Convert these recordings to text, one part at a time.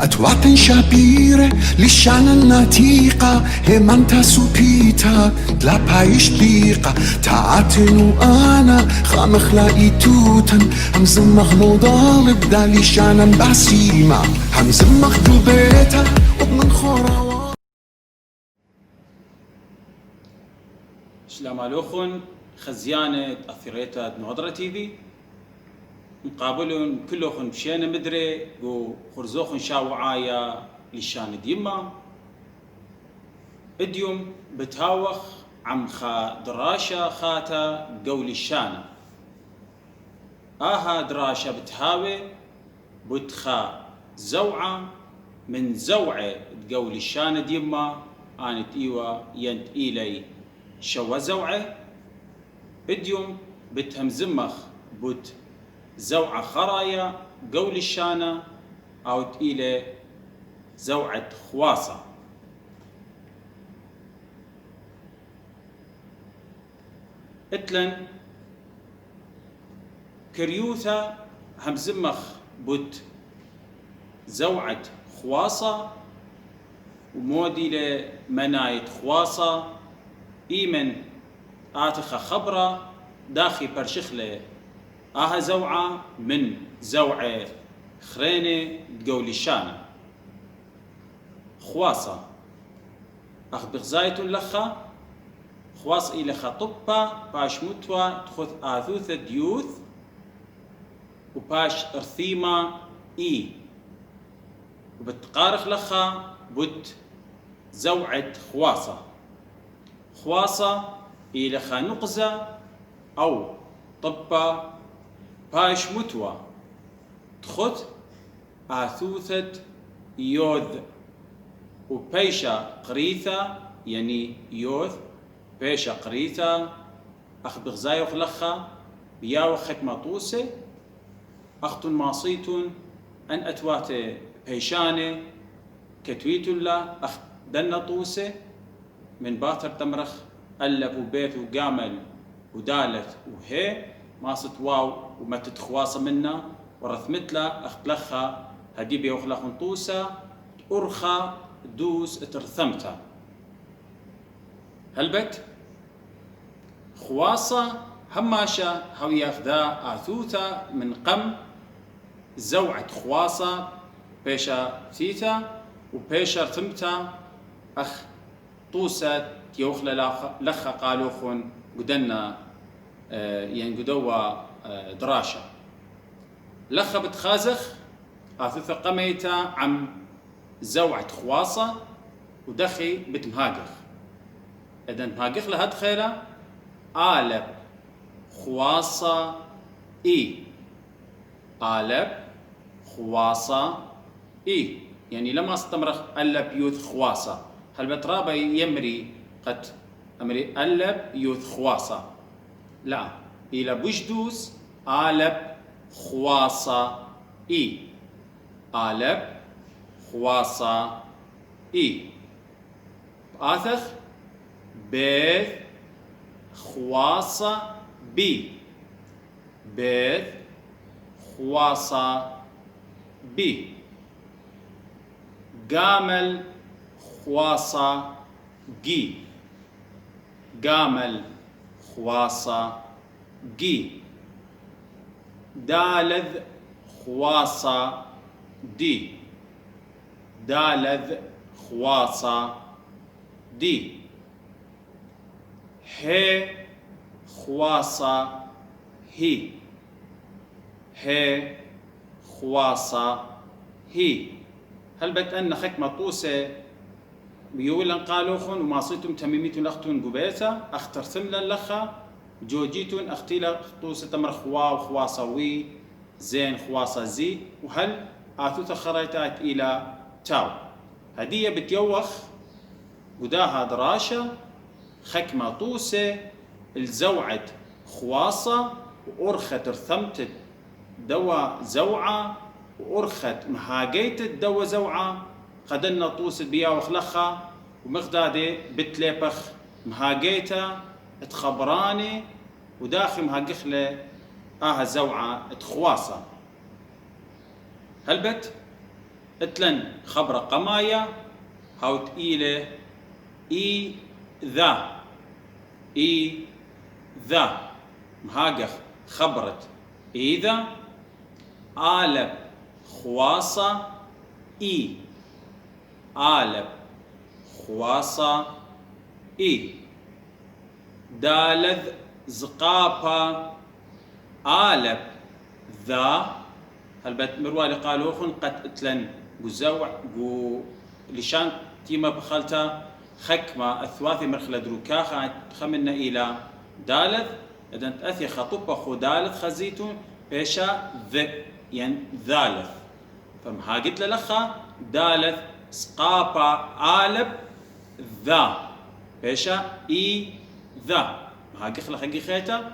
أتوات شابيرة للشانة النتيقة همانتا سوبيتا لا بايش ديقة تعاتن وأنا خامخ لاقي توتن همزمخ نضال بدالي شانة باسيمة همزمخ دوبيتا ومن خوراوات. شلام عليكم خزيانة أثريتا نودرة تيفي مقابلون كلهم مشينا مدري وخرزوخن شاوعايا للشان ديما اديوم بتاوخ عم خا دراشة خاتا قول الشانة آها دراشة بتهاوي بتخا زوعة من زوعة قول الشانة ديما آنت إيوة ينت إيلي شوا زوعة اديوم بتهمزمخ بت زوعة خرايا قول الشانة أو تقيلة زوعة خواصة. اتلن كريوثا همزمخ بت زوعة خواصة ومودي لمناية خواصة إيمن آتخ خبرة داخي برشخلة آها زوعة من زوعة خرينة تقول الشانة خواصة أخ بغزاية لخا خواص إلى خطبة باش متوى تخذ آثوثة ديوث وباش ارثيمة إي وبتقارخ لخا بت زوعة خواصة إلى خا نقزة أو طبة باش متوى تخذ آثوثة يوذ وبيشا قريثة يعني يوذ بيشا قريثة أخ بغزايو خلخة بياو ختمة طوسة أختن ماصيتون أن أتوات بيشانة كتويتون لا أخ دنا طوسة من باتر تمرخ ألب وبيت وقامل ودالت وهي ماصت واو وما تتخواصة منا ورثمتلا أختلخها هدي بيوخلخ طوسة أرخى دوس اترثمتها هلبت خواصة هماشة هاو ياخذا آثوثة من قم زوعة خواصة بيشا ثيتا وبيشا رثمتا أخ طوسة يوخل لخا قالوخن قدنا ينقدوا دراشة لخا بتخازخ آثوثة قميتا عم زوعة خواصة ودخي بتمهاقخ إذن مهاقخ لها دخيلة آلب خواصة إي آلب خواصة إي يعني لما استمرخ ألب يوث خواصة هل بترابا يمري قد أمري ألب يوث خواصة لا إلى بجدوس آلب خواصة إي آلب خواصة إي آثخ بيث خواصة بي بيث خواصة بي قامل خواصة جي قامل خواصة جي دالذ خواصة دي دالذ خواصة دي هي خواصة هي هي خواصة هي هل بتأن خكمة طوسة بيولا قالوخن وما صيتم تميميتون أختون قبيسة أختر ثملا لخا جوجيتون أختيلا طوسة تمر خوا وخواصة وي زين خواصة زي وهل آثوث خريطات إلى تاو هدية بتيوخ قداها دراشة خكمة طوسة الزوعة خواصة وأرخت رثمت دوا زوعة وأرخت مهاجيت الدوا زوعة خدنا طوس بيا وخلخة ومغدادة بتليبخ مهاجيتا تخبراني وداخل مهاجخلة زوعة تخواصة هلبت اتلن خبر قمايا هاوت إلى إي ذا إي ذا مهاجخ خبرت إذا آلب خواصة إي آلب خواصة إي دالذ زقابا آلب ذا هلبت مروالي قالوا خن قد اتلن جزوع جو لشان تيما بخلتا خكمة الثواثي مرخلة دروكا خمنا إلى دالذ إذا تأثي خطوبة خو دالذ خزيتون بيشا ذ يعني ذالث فمها قلت للخا دالث سقابا آلب ذا بيشا إي ذا مها قخلة خقي خيتا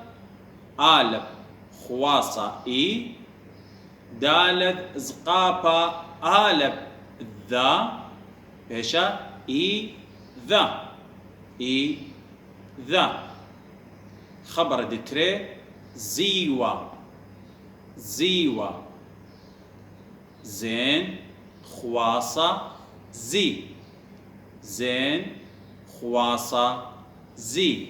آلب خواصة إي دالث زقابا آلب ذا بيشا إي ذا إي ذا خبر دتري زيوا زيوا زين خواصة زي زين خواصة زي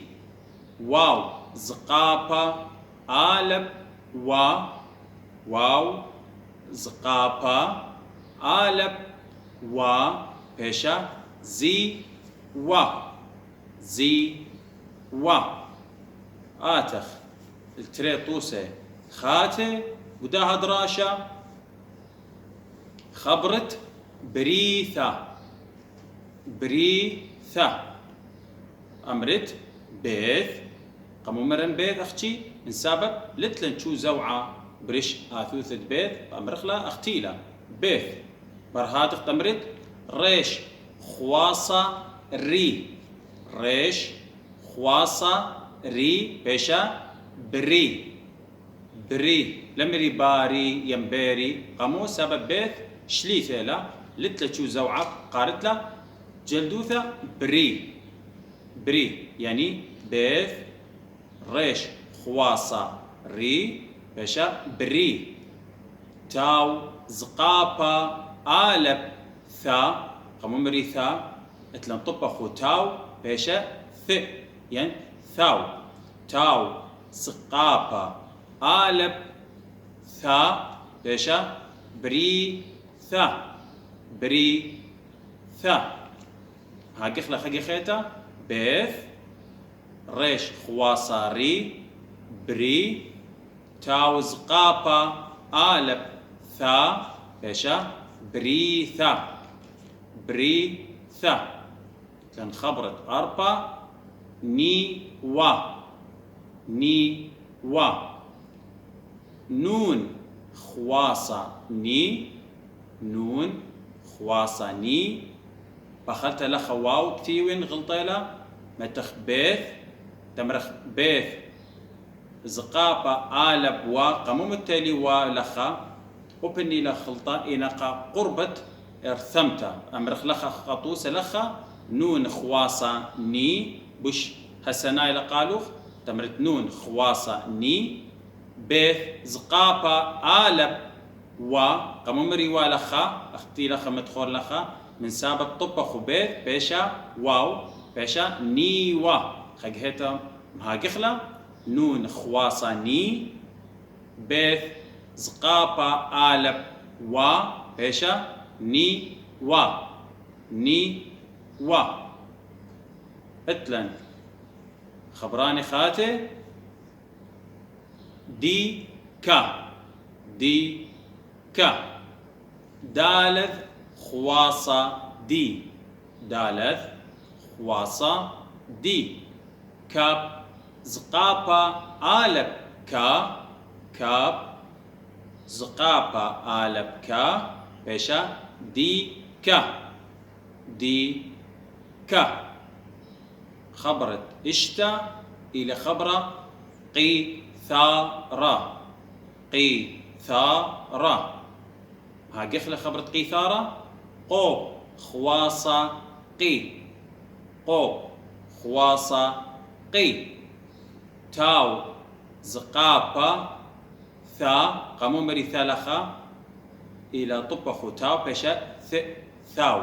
واو زقابا آلب واو زقابا آلب بيشا زي زي آتخ التري طوسة خاتة وداها دراشة خبرت بريثة أمرت بيث قاموا مرن بيث أختي من سبب لتلن شو زوعة بريش آثوثة بيث أمرخلا أختيلا بيث برهات اختمرت ريش خواصة ريش خواصة ري بيشا بري لمري باري ينبيري قامو سبب بيث شليثة لا لتلا شو زوعة قارت لا جلدوثة بري يعني بيث ريش خواصة ري بيشا بري تاو زقابا آلب ثا قامو مري ثا اتلن طبخو تاو بيشا ث يعني تاو سقابا آلب ثا بيشا بري ثا هاقخلا خقي خيتا بيث ريش خواصاري بري تاو زقابا آلب ثا بيشا بريثا كان خبرت أربا ني و نون خواصة ني بخلت لخ واو كتيوين غلطيلا متخ بيث تمرخ بيث زقابة آلب قموم التالي ولخا وبني لخلطة إنقا قربت ارثمتا أمرخ لخا خطوس لخا نون خواصة ني بش هسناي لقالوخ تمرت نون خواصة ني بيث زقابة آلب قمومري ولخا اختي لخا مدخور لخا من سابق طبخ بيث بيشا واو بيشا ني خجهتا مهاجخلا نون خواصة ني بيث زقابة آلب بيشا ني اتلن خبراني خاتي دي كا دالذ خواصة دي كاب زقابة آلب كاب زقابة آلب بيشا دي كا خبرت اشتا إلى خبرة قيثارة هاقخلة خبرة قيثارة قو خواصة تاو زقابة ثا قامو مري ثالخا إلى طبخ تاو بيشا ثاو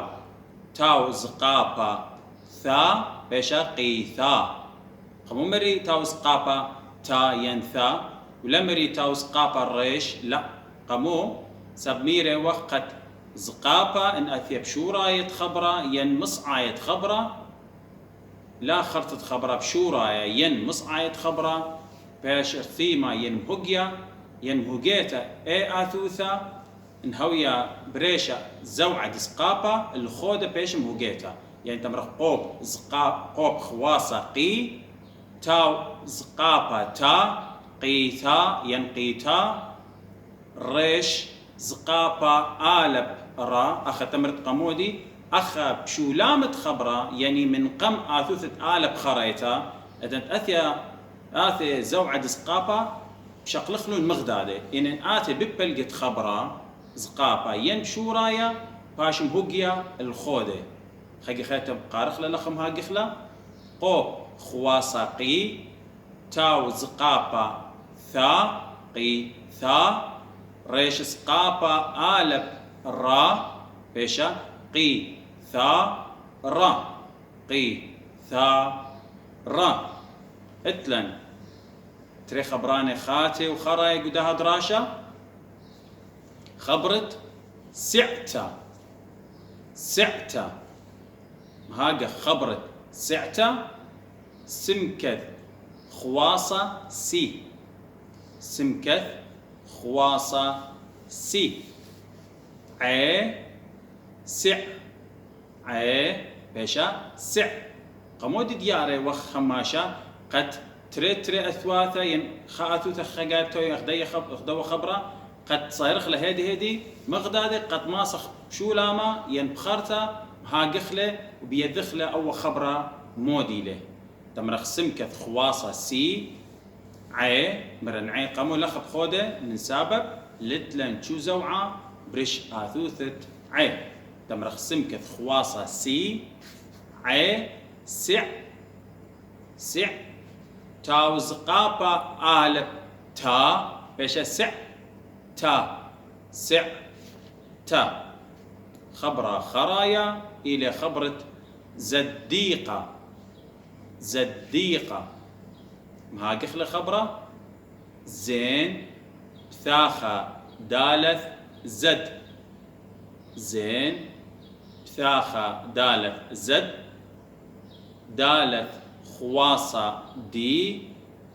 تاو زقابا ثا بيشا قيثا قمو مري تاو زقابا تا ينثا ولا مري تاو زقابا الريش لا قمو سبميري وقت زقابا إن أثيب شورا يتخبرا ين مصعا يتخبرا لا خرطة خبرا بشورا ين مصعا يتخبرا باش ثيما ين مهجيا ين مهجيتا اي آثوثا انهويا بريشا زوعة زقابا الخودة بيش مهجيتا يعني تمرخ قوب خواصة قي تاو زقابا تا قيتا ينقيتا ريش زقابا آلب را أخا تمرت قمودي أخا بشولامة خبرة يعني من قم آثوثة آلب خريتا إذن آثي زوعة زقابا بشقلخلو المغدادة إن آتي ببلقت خبرة زقابا ين شورايا باش مهجيا الخودة خاقي خيتم قارخلا لخم هاقخلا قو خواصاقي تاو زقابا ثا قي ثا ريش زقابا آلب را بيشا قي ثا را قي ثا را اتلن تري خبراني خاتي وخراي قدها دراشة خبرت سعتا سعتا هاقا خبرت سعتا سمكث خواصة سي سمكث خواصة سي عي سع عي بيشا سع قمود دياري وخ خماشا قد تري أثواثا ين خاثوثا خقابتو يخدو خبرة قد صايرخ هيدي مغدادي قد ماسخ شولاما ين بخارتا هاقخله وبيدخله أو خبرة مودي له تمرخ سمكث خواصة سي عي مرن عي قامو لخب خوده من سبب لتلن شو زوعة بريش آثوثة عي تمرخ سمكث خواصة سي عي سع سع تاو زقابا آلب تا بيش سع تا سع تا خبرة خرايا إلى خبرة زديقة زديقة مهاقخ خبرة زين بثاخة دالث زد زين بثاخة دالث زد دالث خواصة دي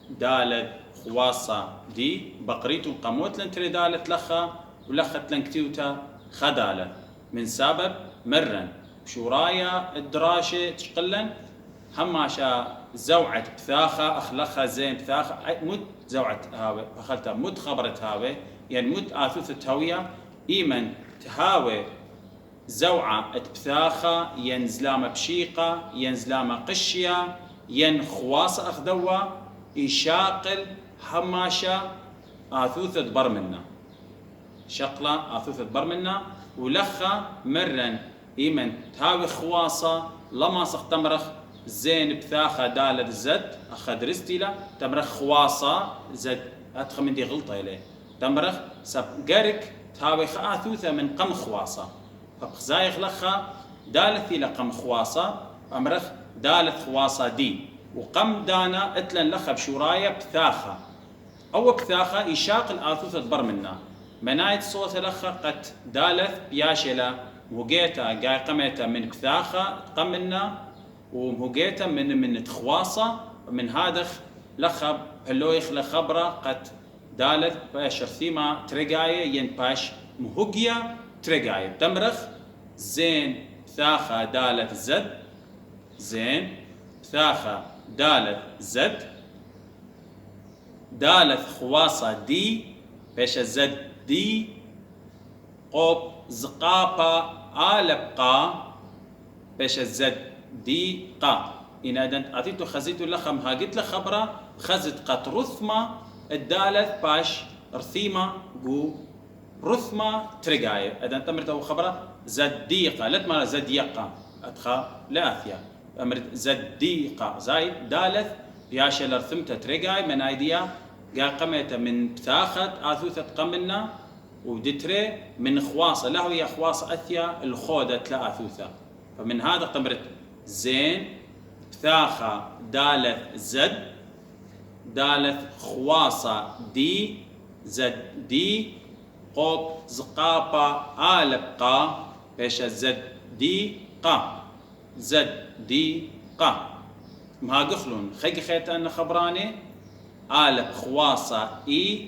دالث خواصة دي بقريتو قموت لن تري دالث لخا ولخت لن كتيوتا خدالة من سبب مرن شورايا الدراشة تشقلن هماشا زوعة بثاخة أخلخها زين بثاخة مد زوعة هاوي أخلتها مد خبرت هاوي يعني مد آثوثة هوية إيمن تهاوي زوعة بثاخة ينزلامة بشيقة ينزلامة قشية ين خواصة أخذوا يشاقل هماشا آثوثة برمنا شقلة آثوثة برمنا ولخا مرن إيمن تهاوي خواصة لما تمرخ زين بثاخة دالة زد أخذ رستيلا تمرخ خواصة زد أدخل من دي غلطة إليه تمرخ سب قارك تهاوي خاثوثة من قم خواصة فبخزايخ لخا دالثي لقم خواصة أمرخ دالث خواصة دي وقم دانا اتلن لخا بشورايا بثاخة أو بثاخة يشاق الآثوثة تبر منا منايت صوت لخا قد دالث بياشلا وقيتا قاي قميتا من بثاخة قمنا ومهجيتا من تخواصة من هادخ لخب هلويخ لخبرة قد دالت باش ثيما ترقاية ين باش مهجيا ترقاية تمرخ زين ثاخة دالت زد زين ثاخة دالت زد دالت خواصة دي باش زد دي قوب زقابة آلبقا باش زد دي قا إن أدن أعطيتو خزيتو لخم هاجت لخبرة خزت قط رثمة الدالث باش رثيمة جو رثمة ترقاية أدن تمرتو خبرة زديقة لا تمر زديقة أدخا لا أثيا أمرت زديقة زايد دالث ياشا لرثمتها ترقاية من أيديا قا قمت من بتاخت آثوثة قمنا ودتري من خواصة له هي خواصة أثيا الخودة تلاثوثا. فمن هذا طمرت زين بثاخة دالة زد دالة خواصة دي زد دي قوب زقابة آلبقى بيش زد دي قا زد دي قا مها قخلون خيق خيت أن خبراني آلب خواصة إي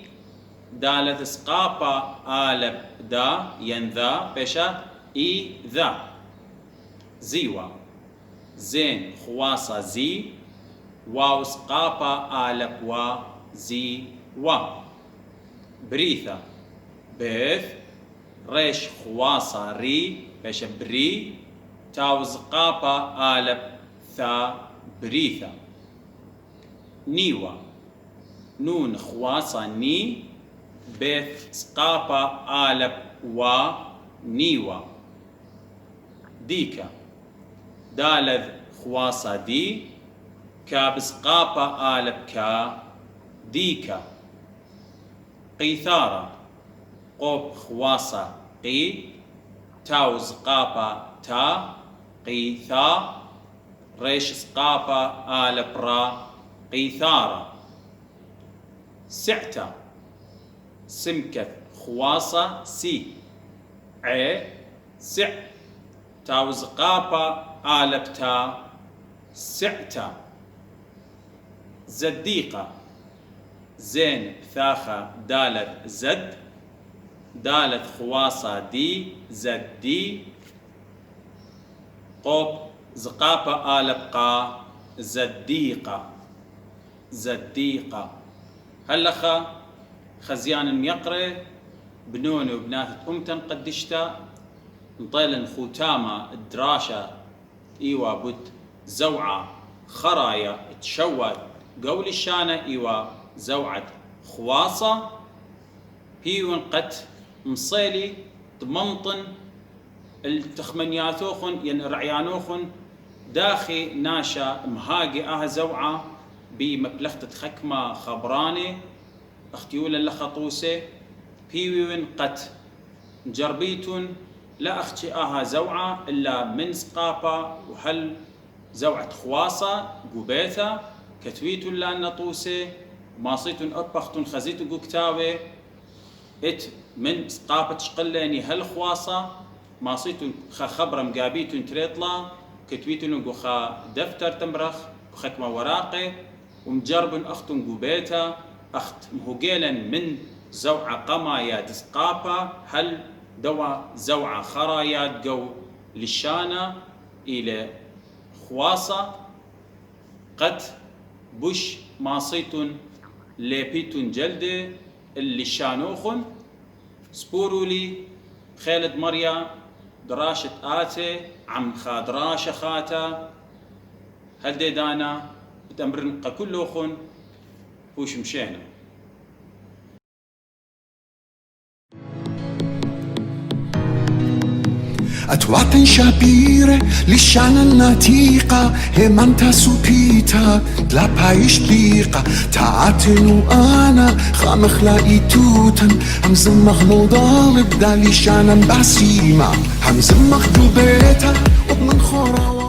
دالة سقابة آلب دا ينذا بيشا إي ذا زيوا زين خواصة زي واو سقابة آلب وا زي وا بريثة بيث ريش خواصة ري بيشا بري تاو زقابة آلب ثا بريثة نيوا نون خواصة ني بيث سقابة آلب وا نيوا ديكا دالذ خواصة دي كاب سقابة آلب كا ديكا قيثارة قوب خواصة قي تاو زقابة تا قيثا ريش سقابة آلب را قيثارة سعتا سمكة خواصة سي عي سع تاو زقابة آلب تا سعتا زديقة زين ثاخة دالة زد دالة خواصة دي زد دي قوب زقابة آلب قا زديقة زديقة هلخا خزيان يقري بنون وبنات أمتن قدشتا نطيلن خوتامة الدراشة إيوا بوت زوعة خرايا تشوت قول الشانة إيوا زوعة خواصة هيون قد مصيلي تمنطن التخمنياتوخن ين رعيانوخن داخي ناشا مهاجي زوعة بمبلغة خكمة خبراني اختيولا لخطوسة بيوين قد جربيتون لا اختي زوعة الا من سقابة وهل زوعة خواصة قبيثة كتويتون لا نطوسة ماصيتون أطبختون خزيتو قكتاوي ات من سقابة شقلاني هل خواصة ماصيتون خبرة مقابيتون تريطلا كتويتون قخا دفتر تمرخ بخكمة وراقي ومجربن أختون قبيتا أخت مهوجيلا من زوعة قمايا دسقابة هل دوا زوعة خرايات جو للشانة إلى خواصة قد بوش ماصيتون ليبيتون جلدة اللي شانوخن سبورولي خالد مريا دراشة آتي عم خادراشة خاتا هل دي دانا بتأمرن كلوخن وش مشينا أتوات شابيرة للشانة النتيقة همانتا سوبيتا دلا بايش ديقة تعاتنو أنا خامخ لاقي توتن همزمخ مضالب دالي شانة باسيمة همزمخ دوبيتا ومن خورا